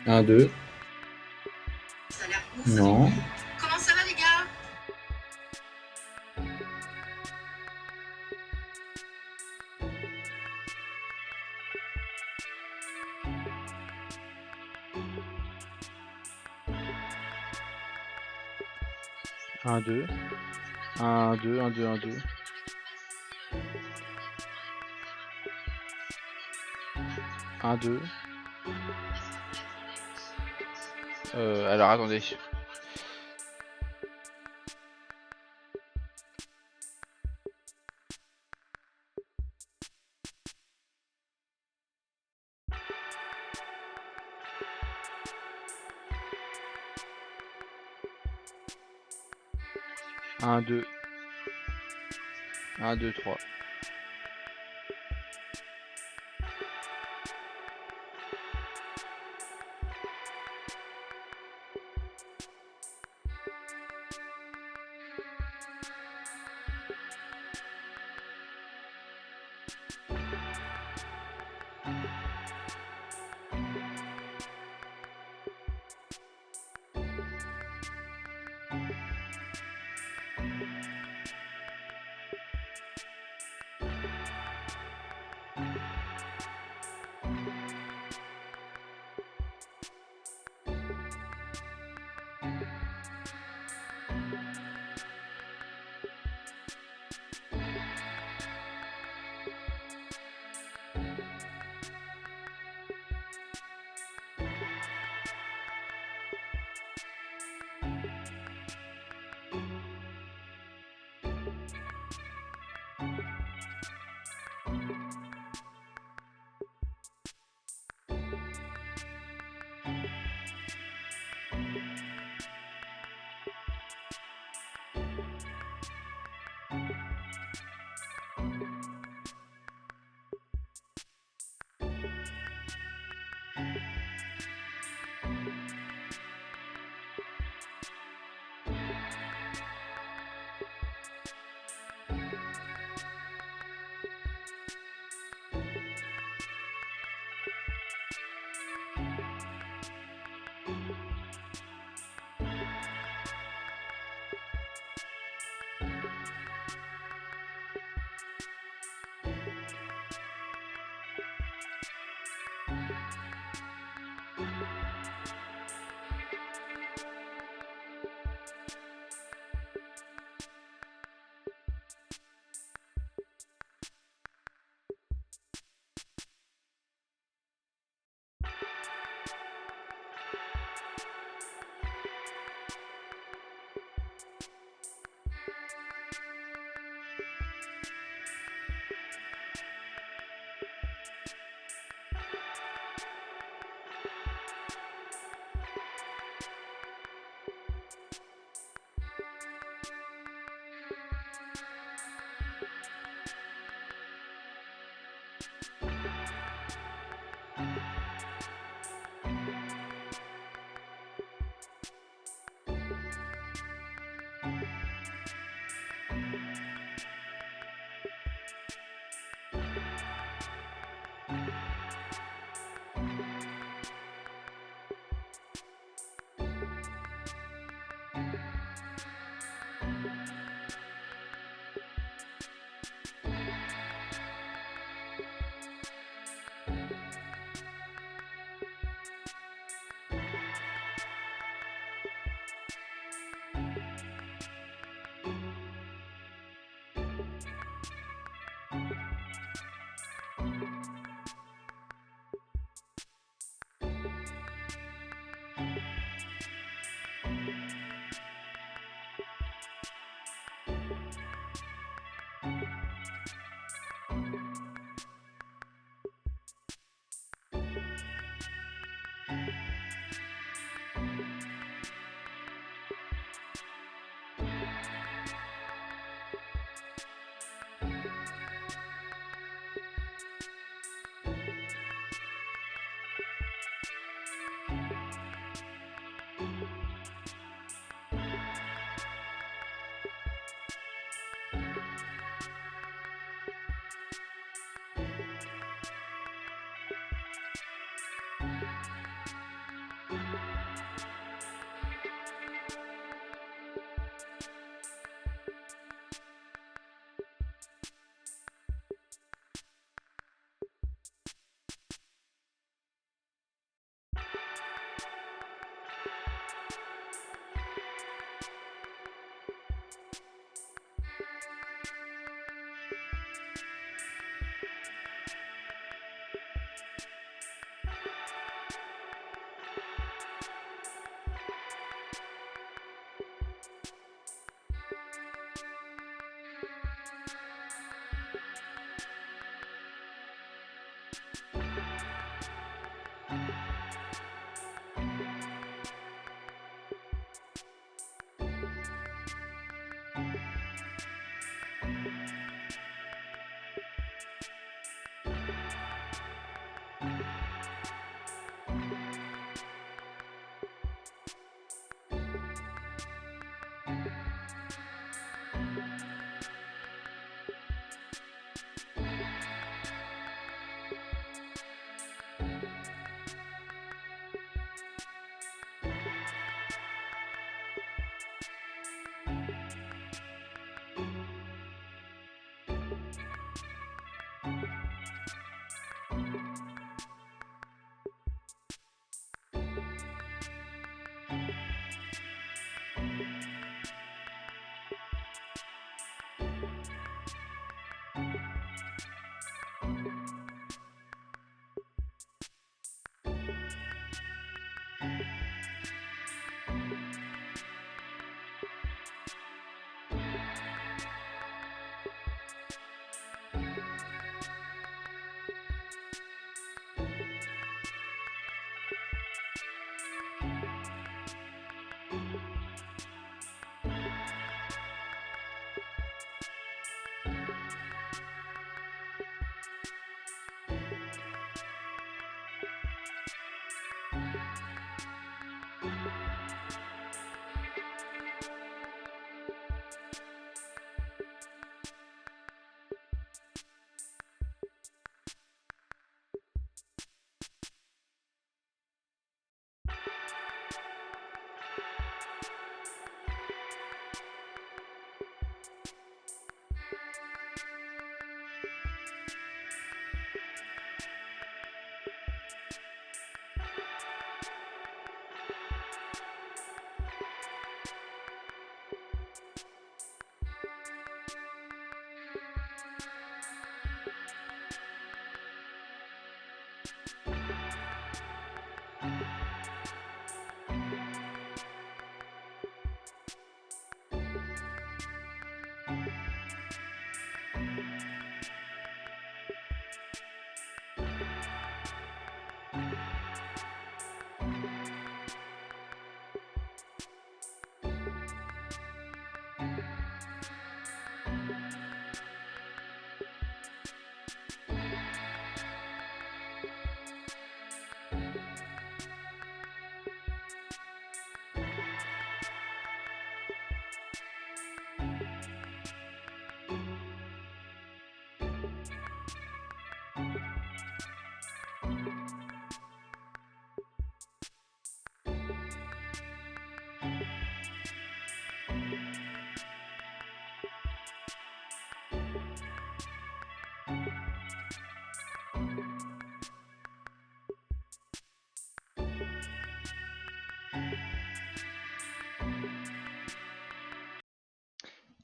Un, deux. Ça a l'air ouf. Non. Comment ça va les gars? Un, deux. Un, deux, un, deux, un, deux. Un, deux. Alors attendez. Un, deux. Un, deux, trois.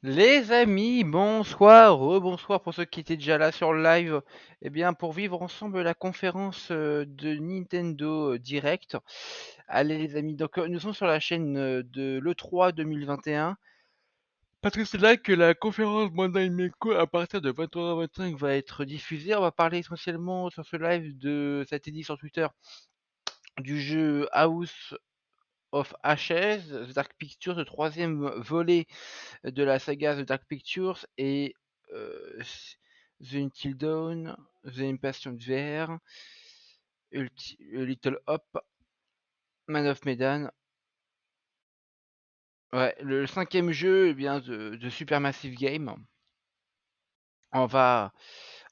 Les amis, bonsoir, rebonsoir pour ceux qui étaient déjà là sur le live. Eh bien, pour vivre ensemble la conférence de Nintendo Direct. Allez les amis, donc nous sommes sur la chaîne de l'E3 2021. Parce que c'est là que la conférence Bandai Namco à partir de 23h25 va être diffusée. On va parler essentiellement sur ce live de, ça a été dit sur Twitter, du jeu House of Ashes, The Dark Pictures, le troisième volet de la saga The Dark Pictures et The Until Dawn, The Impatient VR, Little Hop, Man of Medan. Ouais, le cinquième jeu, eh bien, de Supermassive Game. On va,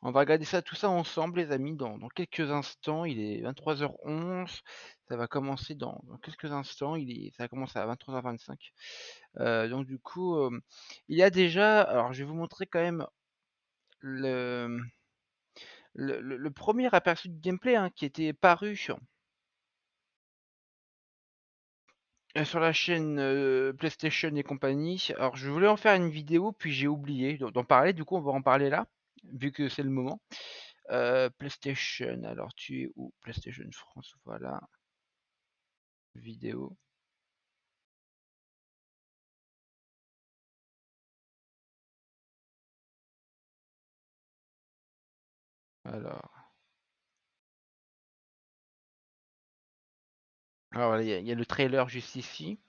on va regarder ça, tout ça ensemble, les amis, dans quelques instants. Il est 23h11. Ça va commencer dans quelques instants. Ça va commencer à 23h25. Donc du coup, il y a déjà. Alors, je vais vous montrer quand même le, le premier aperçu de gameplay hein, qui était paru sur la chaîne PlayStation et compagnie. Alors, je voulais en faire une vidéo, puis j'ai oublié d'en parler. Du coup, on va en parler là, vu que c'est le moment. PlayStation, alors tu es où? PlayStation France, voilà. Vidéo. Alors, Alors il y a le trailer juste ici.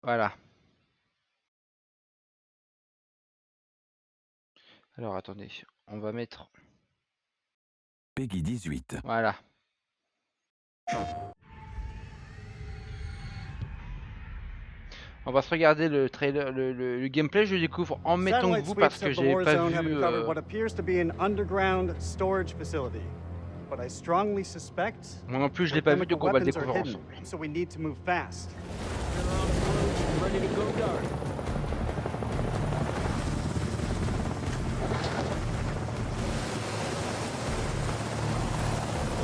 Voilà. Alors attendez, on va mettre... Peggy 18. Voilà. On va se regarder le trailer, le gameplay. Je le découvre en même temps que vous parce que j'ai pas vu. Moi non plus, je l'ai pas vu, donc on va le découvrir ensemble.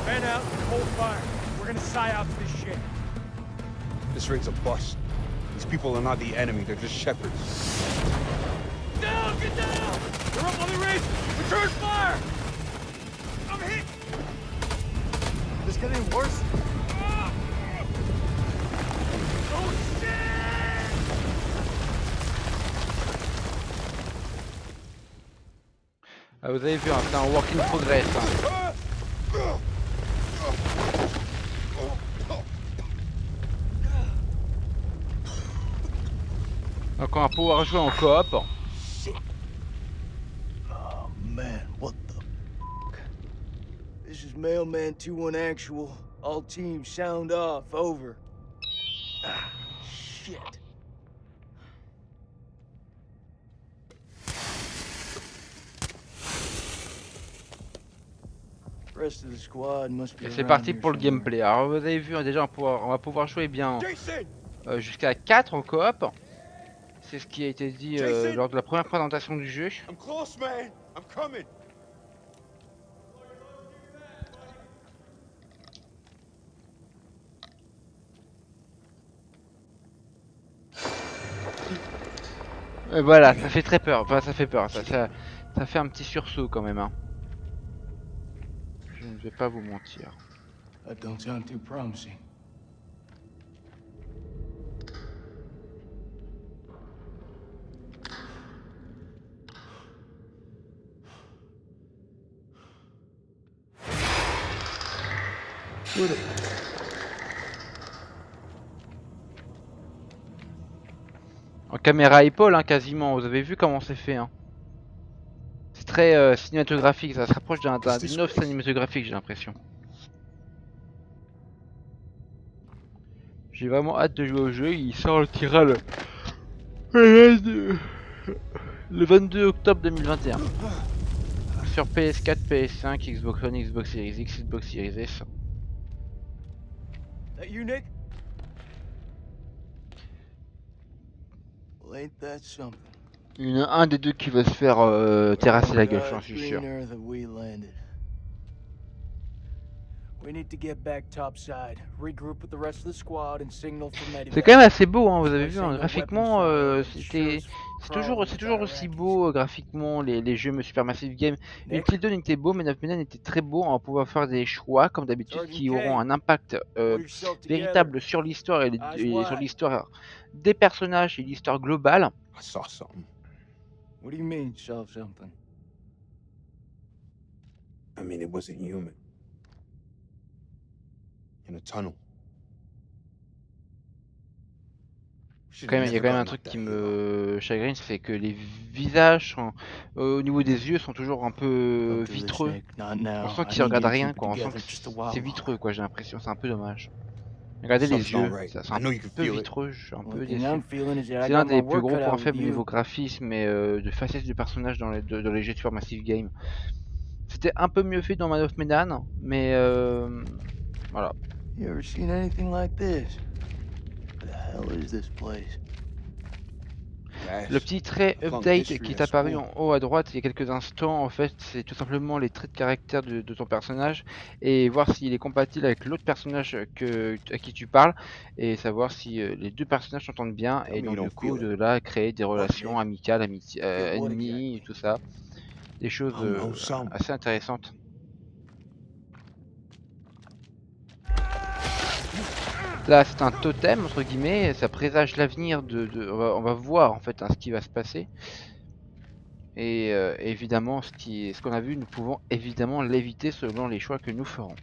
Man out and hold fire. We're gonna psyop this shit. This ring's a bust. These people are not the enemy, they're just shepherds. Down! Get down! They're up on the ridge! Return fire! I'm hit! This getting worse? Oh shit! Ah, vous avez vu, hein, c'est un work in progress. Hein. Donc on va pouvoir jouer en coop. Oh man, what the f***? This is Mailman 2-1 actual. All teams sound off, over. Ah, shit. Rest of the squad must be Et c'est around parti here pour le somewhere. gameplay. Alors vous avez vu, hein, déjà on va pouvoir jouer bien Jason! jusqu'à 4 en coop. C'est ce qui a été dit lors de la première présentation du jeu. I'm close, man. I'm coming. Et voilà, ça fait très peur. Enfin, ça fait peur. Ça fait un petit sursaut quand même. Hein. Je ne vais pas vous mentir. That don't sound too promising. En caméra épaule, hein, quasiment. Vous avez vu comment c'est fait. Hein. C'est très cinématographique. Ça se rapproche d'une œuvre cinématographique, j'ai l'impression. J'ai vraiment hâte de jouer au jeu. Il sortira le 22 octobre 2021. Sur PS4, PS5, Xbox One, Xbox Series X, Xbox Series S. That you, Nick? Well, ain't that something? Il y en a un des deux qui va se faire terrasser la gueule, j'en suis sûr. Greener that we landed. We need to get back topside, regroup with the rest of the squad and signal for medevac. C'est quand même assez beau, hein, vous avez vu, hein, graphiquement, c'est toujours aussi beau graphiquement les jeux Supermassive Game. Until Dawn était beau, mais 9 était très beau. On va pouvoir faire des choix, comme d'habitude, qui auront un impact véritable sur l'histoire et sur l'histoire des personnages et l'histoire globale. I saw something. What do you mean, saw something? I mean, it wasn't human. In a tunnel. Il y a quand même un truc qui me chagrine, c'est que les visages au niveau des yeux sont toujours un peu vitreux. On sent qu'ils regardent rien, quoi. On sent que c'est vitreux, quoi. J'ai l'impression, c'est un peu dommage. Regardez les yeux, c'est un peu vitreux, je suis un peu déçu. C'est l'un des plus gros points faibles niveau graphisme et de faciès du personnage dans les jeux de Supermassive Game. C'était un peu mieux fait dans Man of Medan, mais voilà. You ever seen anything like this? What the hell is this place? Le petit trait update qui est apparu en haut à droite il y a quelques instants, en fait, c'est tout simplement les traits de caractère de ton personnage et voir s'il est compatible avec l'autre personnage à qui tu parles et savoir si les deux personnages s'entendent bien et donc du coup de là créer des relations amicales, ennemies et tout ça. Des choses assez intéressantes. Là, c'est un totem, entre guillemets, ça présage l'avenir on va voir en fait hein, ce qui va se passer. Et évidemment, ce qu'on a vu, nous pouvons évidemment l'éviter selon les choix que nous ferons.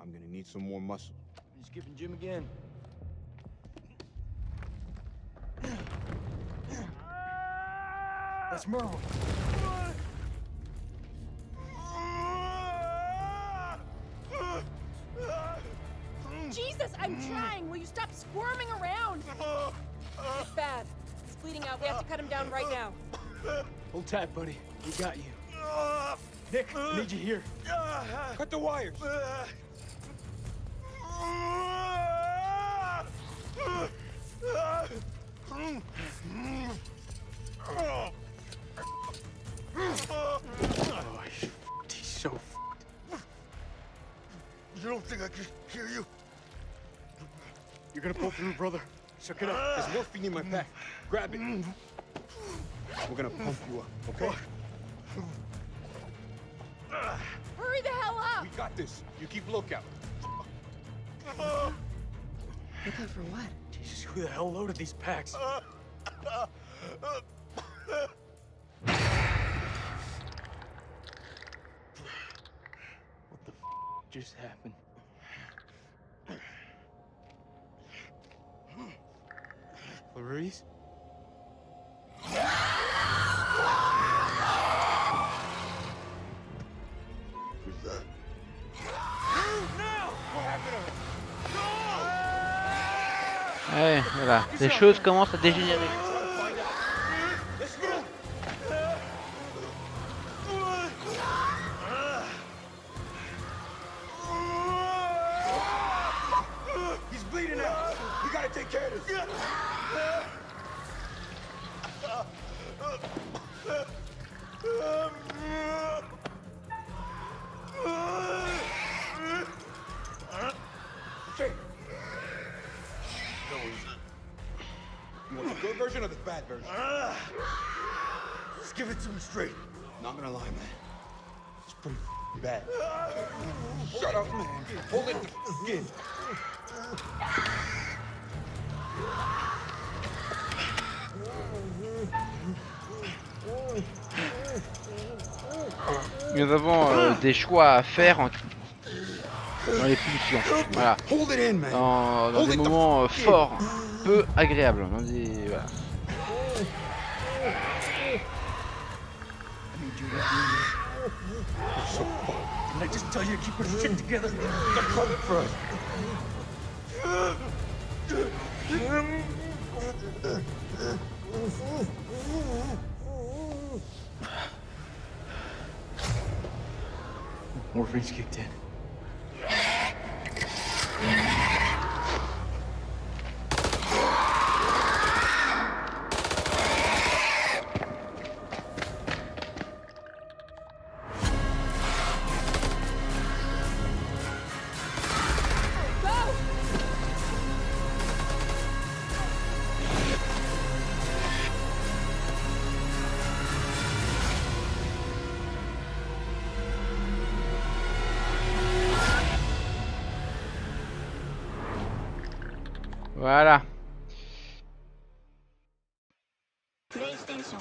I'm gonna need some more muscle. You skipping gym again? That's Merle. Jesus, I'm trying. Will you stop squirming around? It's bad. He's bleeding out. We have to cut him down right now. Hold tight, buddy. We got you. Nick, I need you here. Cut the wires. Oh, he's so fucked. You don't think I can hear you? You're gonna pull through, brother. Suck it up. There's morphine in my pack. Grab it. We're gonna pump you up, okay? Hurry the hell up! We got this. You keep lookout. Looking for what? Jesus, who the hell loaded these packs? What the just happened? Clarice? Who's that? Ouais, voilà, les choses commencent à dégénérer. He's bleeding out. We gotta take care of this. Jake. You want the good version or the bad version? Just give it to me straight. Not gonna lie, man. It's pretty bad. Shut up, man. Hold it again. Nous avons des choix à faire dans les pulsions. Voilà. Hold it in, man. Dans des moments forts, peu agréables. Dans des, voilà. Didn't I just tell you to keep your shit together? Morphine's kicked in. Voilà. PlayStation.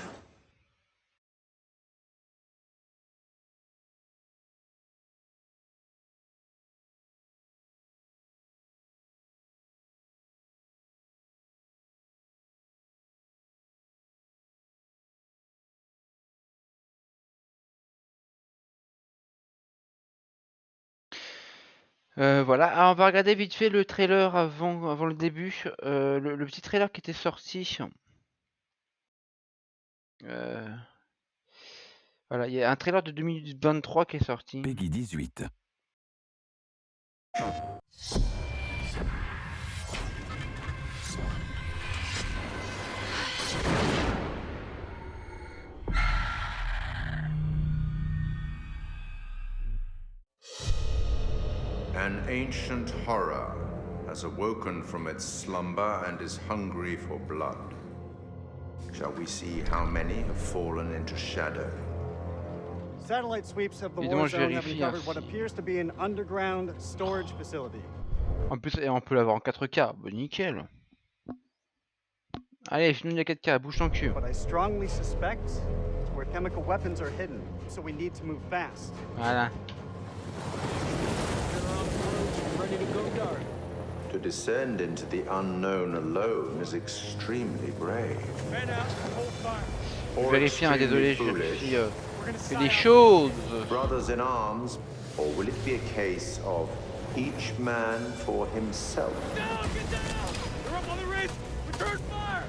Voilà, alors on va regarder vite fait le trailer avant le début. Le petit trailer qui était sorti. Voilà, il y a un trailer de 2023 qui est sorti. Peggy 18. An ancient horror has awoken from its slumber and is hungry for blood. Shall we see how many have fallen into shadow? Satellite sweeps of the Évidemment, war je zone have vérifie, hein, uncovered what si- appears to be an underground storage facility. En plus, et on peut l'avoir en 4K. Bah, nickel. Allez, je nous la 4K, bouge ton cul. But I strongly suspect it's where chemical weapons are hidden, so we need to move fast. Voilà. Ready to go dark. To descend into the unknown alone is extremely brave. Man out, hold fire. Je Or vérifie, hein, désolé, je extremely vérifie foolish. que des choses. Brothers in arms, or will it be a case of each man for himself? Down, get down! They're up on the ridge! Return fire!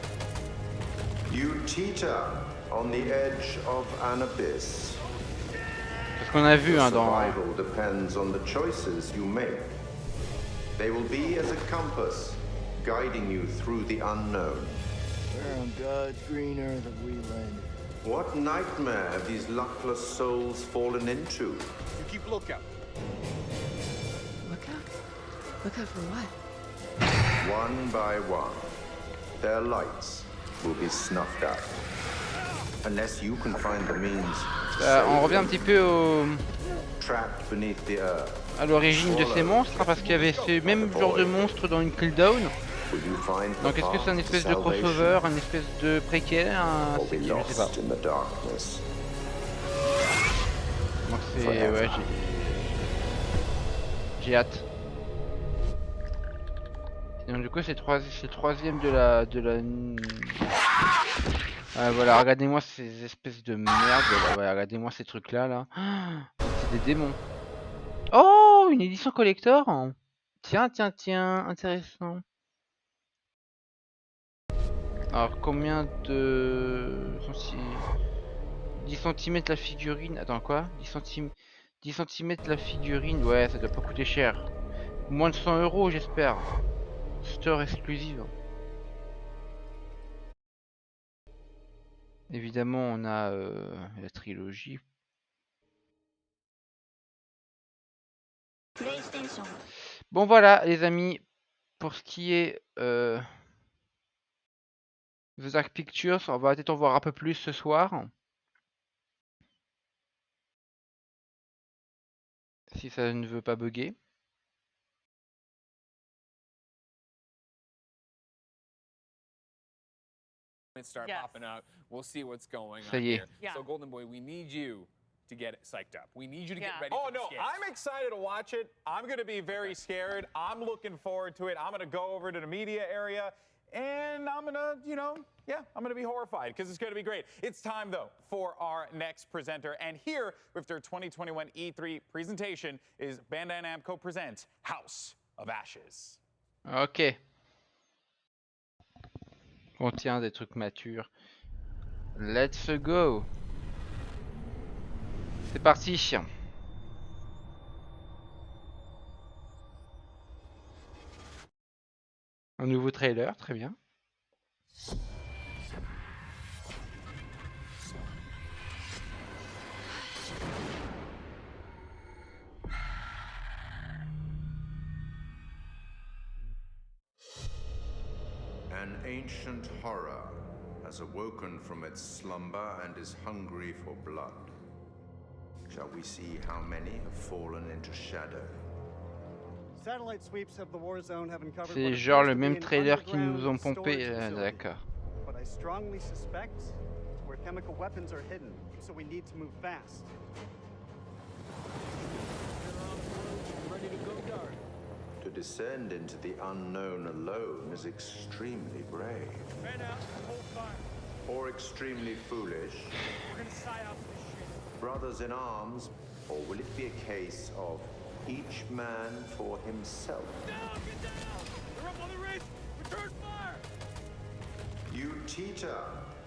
You teeter on the edge of an abyss. C'est ce qu'on a vu, hein, dans... Survival depends on the choices you make. They will be as a compass, guiding you through the unknown. Where on God's green earth have we landed? What nightmare have these luckless souls fallen into? You keep lookout. Look out. Look out for what? One by one, their lights will be snuffed out. Unless you can find the means to on revient un petit peu trapped beneath the earth. à l'origine de ces monstres, hein, parce qu'il y avait ce même genre de monstre dans une Down. Will you find the Donc est-ce que c'est un path to espèce de crossover, salvation, un espèce de préquel, un... or be je sais pas. lost in the darkness? Donc c'est... ouais, j'ai hâte. Et donc du coup c'est le troisième de la... voilà, regardez-moi ces espèces de merde, là. Ouais, regardez-moi ces trucs là. C'est des démons. Oh, une édition collector. Tiens, intéressant. Alors combien de... 10 cm la figurine. Attends quoi 10 cm la figurine. Ouais, ça doit pas coûter cher. Moins de 100 € j'espère. Store exclusive. Évidemment on a la trilogie. PlayStation. Bon voilà les amis. Pour ce qui est... The Dark Pictures, on va peut-être en voir un peu plus ce soir. Si ça ne veut pas bugger. Start popping out. We'll see what's going Ça on y est. here. So Golden Boy, we need you to get psyched up. We need you to get ready Oh for the no, skit. I'm excited to watch it. I'm going to be very scared. I'm looking forward to it. I'm going to go over to the media area and I'm going to, I'm going to be horrified because it's going to be great. It's time though for our next presenter. And here with their 2021 E3 presentation is Bandai Namco presents House of Ashes. Ok. Contient des trucs matures. Let's go. C'est parti. Un nouveau trailer, très bien. An ancient horror has awoken from its slumber and is hungry for blood. Shall we see how many have fallen into shadow? Satellite sweeps of the war zone have uncovered C'est what genre appears le to be même an trailer qu'ils underground nous ont pompé. storage facility. D'accord. But I strongly suspect it's where chemical weapons are hidden, so we need to move fast. Ready to go dark. To descend into the unknown alone is extremely brave. Man out, hold fire. Or extremely foolish. We're gonna psyop this shit. Brothers in arms, or will it be a case of each man for himself? Down, get down! They're up on the ridge! Return fire! You teeter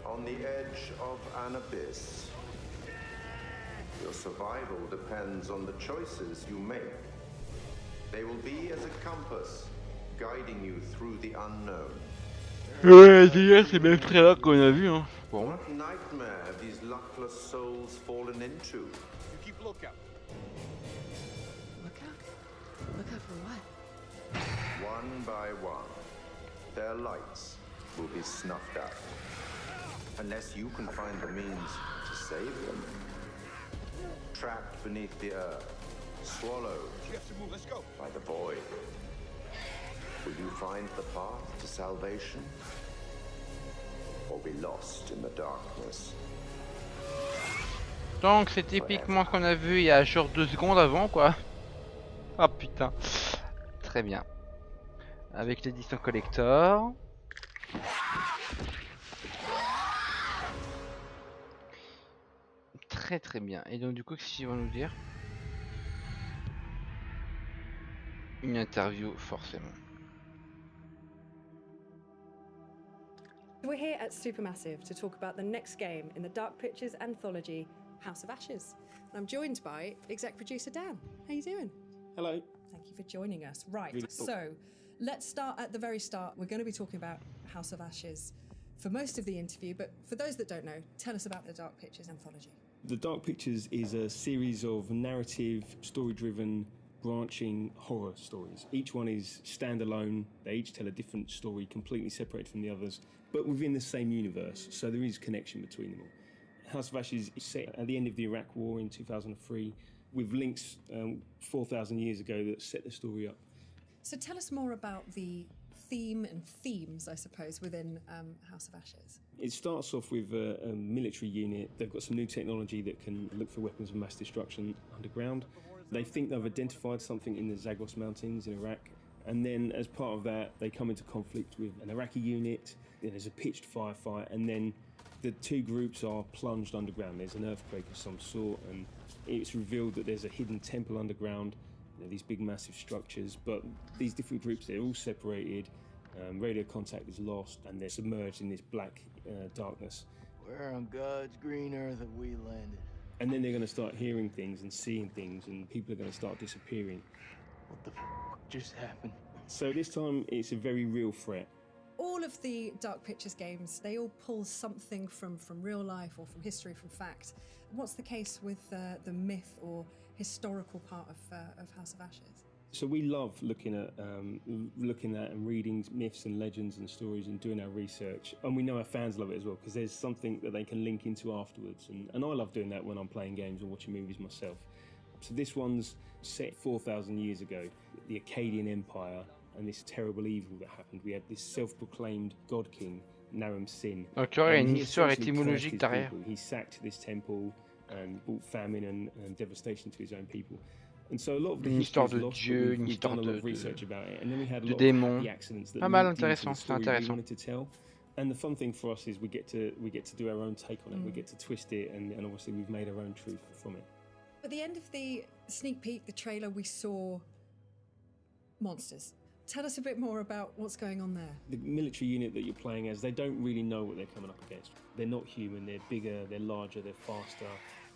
on the edge of an abyss. Your survival depends on the choices you make. They will be as a compass, guiding you through the unknown. Ouais, c'est le même trailer qu'on a vu, hein. Bon. What nightmare have these luckless souls fallen into? You keep lookout. Look out. Look out for what? One by one, their lights will be snuffed out. Unless you can find the means to save them. Trapped beneath the earth, swallowed by the void. Will you find the path to salvation? Or be lost in the darkness? Donc c'est typiquement ce qu'on a vu il y a genre 2 secondes avant quoi. Ah putain. Très bien. Avec l'édition collector. Très très bien. Et donc du coup qu'est-ce qu'ils vont nous dire? Une interview forcément. We're here at Supermassive to talk about the next game in the Dark Pictures anthology, House of Ashes. And I'm joined by exec producer Dan. How you doing? Hello. Thank you for joining us. Right, Really cool. so let's start at the very start. We're going to be talking about House of Ashes for most of the interview, but for those that don't know, tell us about the Dark Pictures anthology. The Dark Pictures is a series of narrative, story-driven, branching horror stories. Each one is standalone. They each tell a different story, completely separated from the others, but within the same universe, so there is connection between them all. House of Ashes is set at the end of the Iraq War in 2003, with links 4,000 years ago that set the story up. So tell us more about the theme and themes, I suppose, within House of Ashes. It starts off with a military unit. They've got some new technology that can look for weapons of mass destruction underground. They think they've identified something in the Zagros Mountains in Iraq. And then as part of that, they come into conflict with an Iraqi unit. Then there's a pitched firefight. And then the two groups are plunged underground. There's an earthquake of some sort. And it's revealed that there's a hidden temple underground. You know, these big, massive structures. But these different groups, they're all separated. Radio contact is lost. And they're submerged in this black darkness. Where on God's green earth have we landed? And then they're going to start hearing things and seeing things, and people are going to start disappearing. What the just happened? So this time, it's a very real threat. All of the Dark Pictures games, they all pull something from real life or from history, from fact. What's the case with the myth or historical part of House of Ashes? So we love looking at and reading myths and legends and stories and doing our research, and we know our fans love it as well because there's something that they can link into afterwards, and I love doing that when I'm playing games or watching movies myself. So this one's set 4,000 years ago, the Akkadian Empire, and this terrible evil that happened. We had this self-proclaimed god king, Naram Sin. Donc il y aurait une histoire étymologique derrière. He sacked this temple and brought famine and devastation to his own people. And so a lot of the history is lost, but we've done a lot of research about it, and then we had a lot of the accidents that linked into the story we wanted to tell. And the fun thing for us is we get to do our own take on it. We get to twist it, and obviously we've made our own truth from it. At the end of the sneak peek, the trailer, we saw monsters. Tell us a bit more about what's going on there. The military unit that you're playing as, they don't really know what they're coming up against. They're not human, they're bigger, they're larger, they're faster.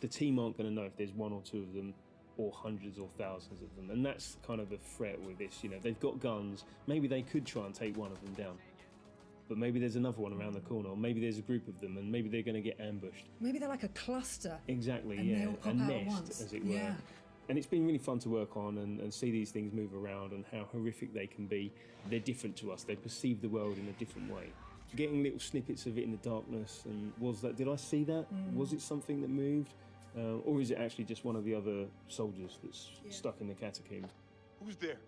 The team aren't going to know if there's one or two of them, or hundreds or thousands of them, and that's kind of the threat with this. You know, they've got guns. Maybe they could try and take one of them down, but maybe there's another one around the corner, or maybe there's a group of them, and maybe they're going to get ambushed. Maybe they're like a cluster. Exactly, and yeah, they all pop a out nest, at once. as it were. Yeah. And it's been really fun to work on and see these things move around and how horrific they can be. They're different to us. They perceive the world in a different way. Getting little snippets of it in the darkness, and did I see that? Was it something that moved? Or is it actually just one of the other soldiers that's stuck in the catacomb? Who's there?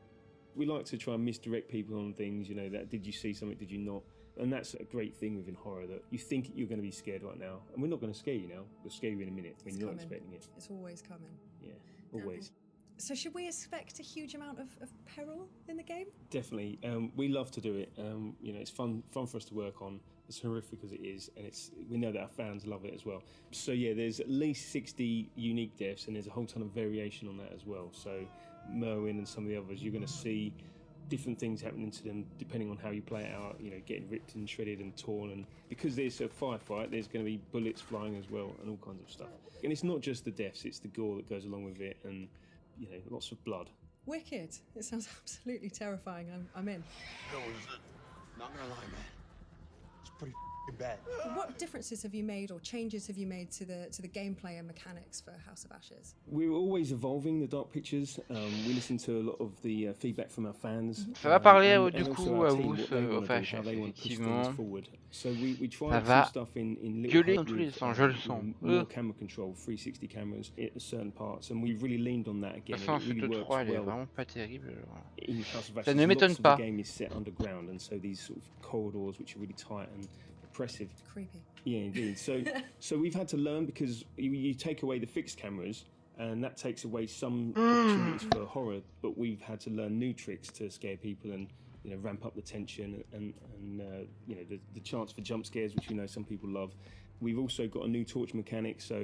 We like to try and misdirect people on things, you know, that did you see something, did you not? And that's a great thing within horror, that you think you're going to be scared right now, and we're not going to scare you now, we'll scare you in a minute when you're not expecting it. It's always coming. Yeah, always. So should we expect a huge amount of peril in the game? Definitely. We love to do it. You know, it's fun for us to work on. As horrific as it is, and we know that our fans love it as well. So yeah, there's at least 60 unique deaths, and there's a whole ton of variation on that as well. So Merwin and some of the others, you're going to see different things happening to them depending on how you play it out. You know, getting ripped and shredded and torn, and because there's a firefight, there's going to be bullets flying as well, and all kinds of stuff. And it's not just the deaths; it's the gore that goes along with it, and you know, lots of blood. Wicked! It sounds absolutely terrifying. I'm in. Not gonna lie, man. It's pretty bad. What differences have you made or changes have you made to the gameplay and mechanics for House of Ashes? We're always evolving the Dark Pictures. We listen to a lot of the feedback from our fans. Ça va parler and du also coup our à team, vous what they au want to do, how FHF, they want to push things effectivement. forward. So we try Ça and va do stuff in little gueuler hub dans tous les with, sens, je le sens. more camera control, 360 cameras at certain parts, and we've really leaned on that again. De toute And façon, it really ce works 3 elle est well. vraiment pas terrible. In House of Ça Ashes, ne m'étonne lots of pas. the game is set underground, and so these sort of corridors, which are really tight and oppressive. Creepy. Yeah, indeed. So we've had to learn because you take away the fixed cameras, and that takes away some opportunities for horror. But we've had to learn new tricks to scare people and ramp up the tension and the chance for jump scares, which we know some people love. We've also got a new torch mechanic, so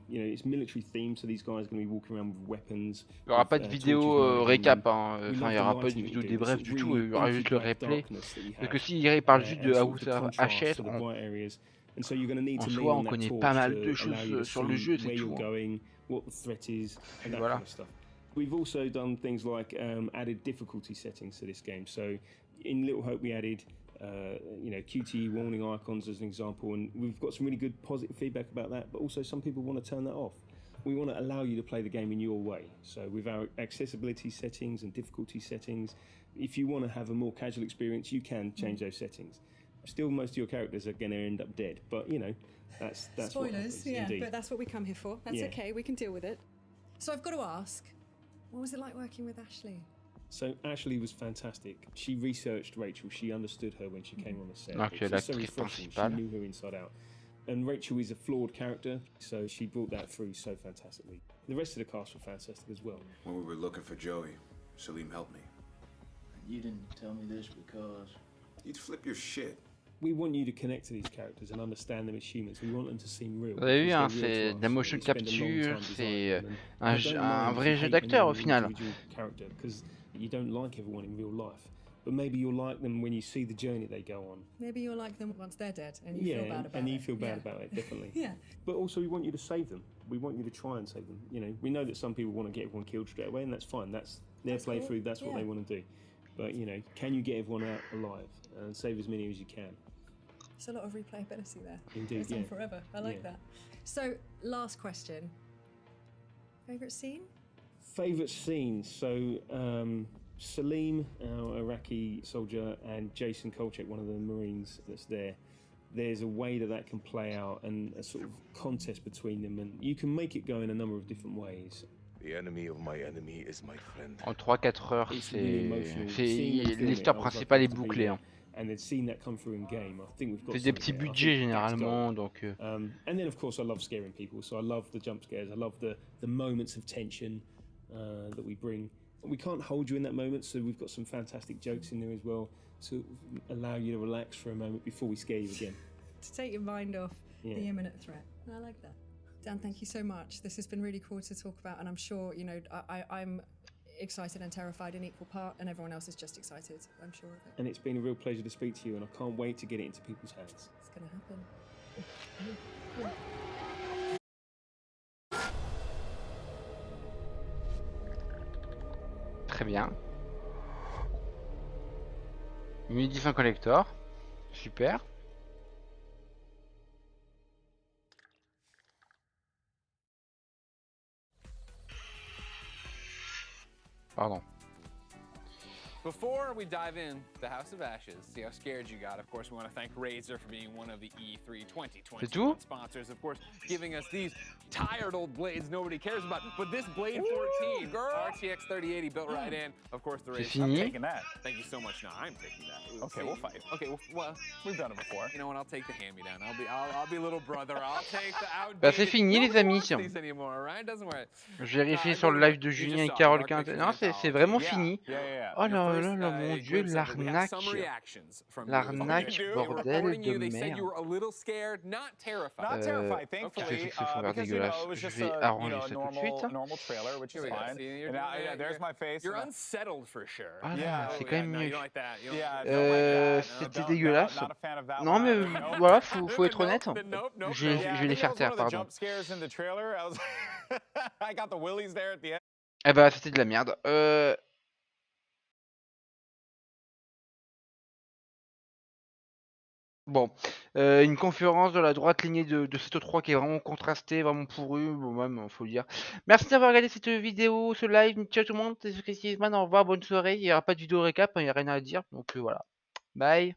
it's military themed, so these guys are going to be walking around with weapons. Il n'y aura pas de vidéo récap, hein. Enfin, il n'y aura pas de vidéo débrief du tout, il y aura juste le replay. Parce que s'il parle juste de House of Ashes, en soi, on connaît pas mal de choses sur le jeu, c'est tout. What the threat is, and that Voilà. kind of stuff. We've also done things like added difficulty settings to this game. So in Little Hope we added QTE warning icons as an example, and we've got some really good positive feedback about that, but also some people want to turn that off. We want to allow you to play the game in your way. So with our accessibility settings and difficulty settings, if you want to have a more casual experience, you can change those settings. Still, most of your characters are going to end up dead, but that's Spoilers, what happens, yeah, indeed. but that's what we come here for. That's okay, we can deal with it. So I've got to ask, what was it like working with Ashley? So Ashley was fantastic. She researched Rachel. She understood her when she came on the set. Donc, It's just so l'actrice refreshing. She principale. knew her inside out. And Rachel is a flawed character, so she brought that through so fantastically. The rest of the cast were fantastic as well. When we were looking for Joey, Salim helped me. You didn't tell me this because... You'd flip your shit. We want you to connect to these characters and understand them as humans. We want them to seem real. Vous avez vu, because hein, they're real c'est to de la us. motion We spend a long capture, time c'est designing them. un I don't un mind if vrai you jeu hate d'acteur au any final. individual character, because you don't like everyone in real life. But maybe you'll like them when you see the journey they go on. Maybe you'll like them once they're dead and you feel bad about it. and you feel bad about it, definitely. Yeah. But also we want you to save them. We want you to try and save them. We know that some people want to get everyone killed straight away, and that's fine. That's their playthrough. Cool. That's what they want to do. But can you get everyone out alive and save as many as you can? There's a lot of replayability there. Indeed, Goes on forever. I like that. So, last question. Favorite scene? Favorite scene. So Salim, our Iraqi soldier, and Jason Kolchak, one of the Marines that's there. There's a way that can play out, and a sort of contest between them, and you can make it go in a number of different ways. The enemy of my enemy is my friend. En 3-4 heures, It's really emotional. Seeing them film it, l'histoire I was principale lucky est to be bouclée. there. Hein. And they'd seen that come through in game. I think we've got C'est des petits budgets généralement, donc. And then of course I love scaring people. So I love the jump scares. I love the moments of tension that we bring. We can't hold you in that moment, so we've got some fantastic jokes in there as well to allow you to relax for a moment before we scare you again. To take your mind off the imminent threat. I like that. Dan, thank you so much. This has been really cool to talk about, and I'm sure I'm excited and terrified in equal part, and everyone else is just excited. I'm sure of it. And it's been a real pleasure to speak to you, and I can't wait to get it into people's hands. It's going to happen. Très bien. Une édition collector. Super. Pardon. Before we dive in the House of Ashes, see how scared you got. Of course, we want to thank Razer for being one of the E3 2021 sponsors. Of course, giving us these tired old blades nobody cares about. But this Blade 14, RTX 3080 built right in. Of course, the Razer. I'm taking that. Thank you so much. No, I'm taking that. Okay, we'll fight. Okay, well, we've done it before. You know what? I'll take the hand-me-down. I'll be little brother. I'll take the outdated. Bah c'est fini les amis. Je vérifie sur le live de Julien et Carole Quintet. Non, c'est vraiment fini. Oh là là là, mon dieu, l'arnaque. L'arnaque, bordel de merde. Qu'est-ce que c'est que ce fond vert dégueulasse? Je vais arranger ça tout de suite. Ah là, c'est quand même mieux. C'était dégueulasse. Non mais voilà, faut être honnête. Je vais les faire taire, pardon. Eh bah c'était de la merde. Bon, une conférence de la droite lignée de cette 3 qui est vraiment contrastée, vraiment pourrie, bon, même, faut le dire. Merci d'avoir regardé cette vidéo, ce live. Ciao tout le monde, c'est Christman, au revoir, bonne soirée. Il n'y aura pas de vidéo récap, il n'y a rien à dire, donc voilà. Bye.